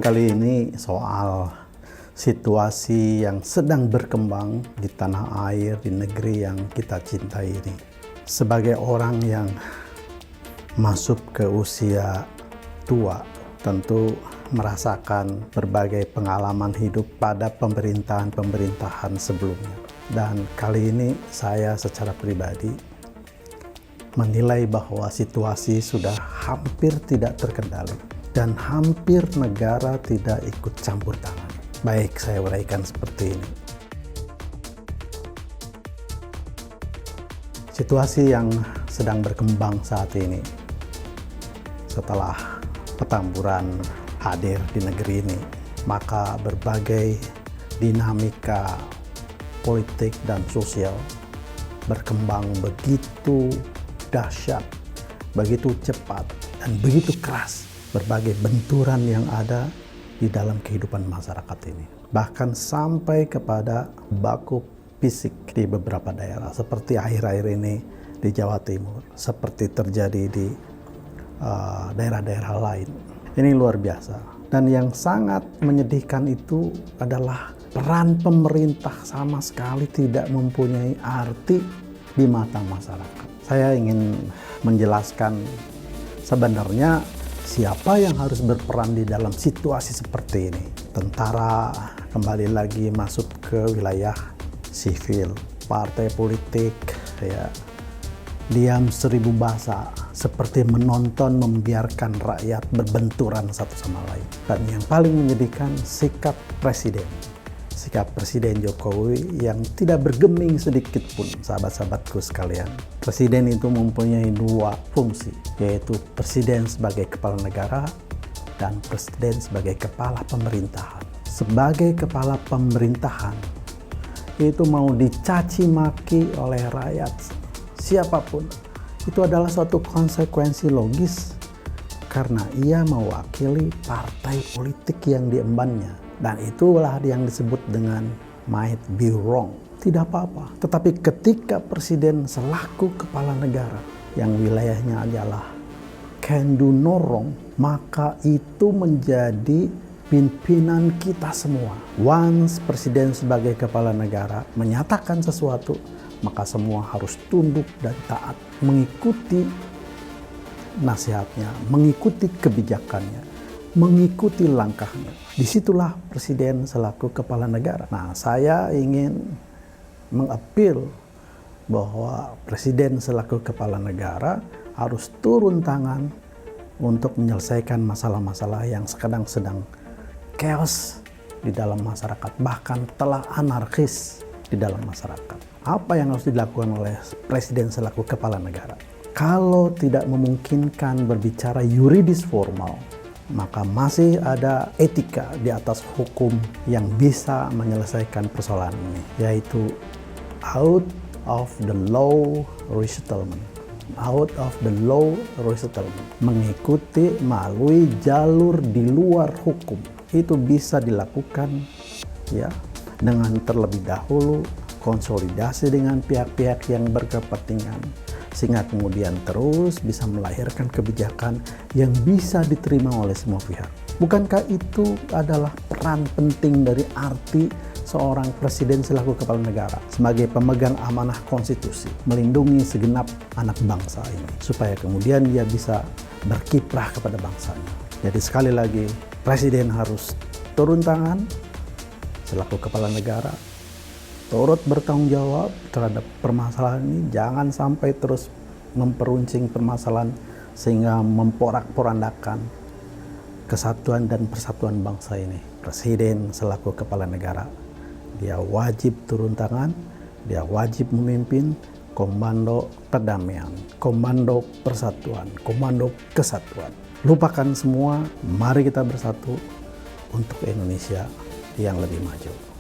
kali ini soal situasi yang sedang berkembang di tanah air, di negeri yang kita cintai ini. Sebagai orang yang masuk ke usia tua, tentu merasakan berbagai pengalaman hidup pada pemerintahan sebelumnya. Dan kali ini saya secara pribadi menilai bahwa situasi sudah hampir tidak terkendali dan hampir negara tidak ikut campur tangan. Baik, saya uraikan seperti ini. Situasi yang sedang berkembang saat ini setelah Petamburan hadir di negeri ini, maka berbagai dinamika politik dan sosial berkembang begitu dahsyat, begitu cepat, dan begitu keras. Berbagai benturan yang ada di dalam kehidupan masyarakat ini. Bahkan sampai kepada baku fisik di beberapa daerah. Seperti akhir-akhir ini di Jawa Timur. Seperti terjadi di daerah-daerah lain. Ini luar biasa. Dan yang sangat menyedihkan itu adalah peran pemerintah sama sekali tidak mempunyai arti di mata masyarakat. Saya ingin menjelaskan sebenarnya siapa yang harus berperan di dalam situasi seperti ini. Tentara kembali lagi masuk ke wilayah sivil, partai politik ya diam seribu bahasa, seperti menonton membiarkan rakyat berbenturan satu sama lain. Dan yang paling menyedihkan sikap Presiden Jokowi yang tidak bergeming sedikit pun, sahabat-sahabatku sekalian. Presiden itu mempunyai dua fungsi, yaitu Presiden sebagai kepala negara dan Presiden sebagai kepala pemerintahan. Sebagai kepala pemerintahan, itu mau dicaci maki oleh rakyat siapapun, itu adalah suatu konsekuensi logis karena ia mewakili partai politik yang diembannya. Dan itulah yang disebut dengan might be wrong. Tidak apa-apa. Tetapi ketika Presiden selaku kepala negara yang wilayahnya adalah can do no wrong, maka itu menjadi pimpinan kita semua. Once Presiden sebagai kepala negara menyatakan sesuatu, maka semua harus tunduk dan taat, mengikuti nasihatnya, mengikuti kebijakannya, mengikuti langkahnya. Disitulah Presiden selaku kepala negara. Nah, saya ingin mengapil bahwa Presiden selaku kepala negara harus turun tangan untuk menyelesaikan masalah-masalah yang sedang chaos di dalam masyarakat, bahkan telah anarkis di dalam masyarakat. Apa yang harus dilakukan oleh Presiden selaku kepala negara? Kalau tidak memungkinkan berbicara yuridis formal, maka masih ada etika di atas hukum yang bisa menyelesaikan persoalan ini, yaitu out of the law resettlement. Out of the law resettlement. Mengikuti melalui jalur di luar hukum. Itu bisa dilakukan ya dengan terlebih dahulu konsolidasi dengan pihak-pihak yang berkepentingan, sehingga kemudian terus bisa melahirkan kebijakan yang bisa diterima oleh semua pihak. Bukankah itu adalah peran penting dari arti seorang presiden selaku kepala negara sebagai pemegang amanah konstitusi, melindungi segenap anak bangsa ini, supaya kemudian dia bisa berkiprah kepada bangsanya. Jadi sekali lagi, presiden harus turun tangan selaku kepala negara, turut bertanggung jawab terhadap permasalahan ini. Jangan sampai terus memperuncing permasalahan sehingga memporak-porandakan kesatuan dan persatuan bangsa ini. Presiden selaku kepala negara, dia wajib turun tangan, dia wajib memimpin komando perdamaian, komando persatuan, komando kesatuan. Lupakan semua, mari kita bersatu untuk Indonesia yang lebih maju.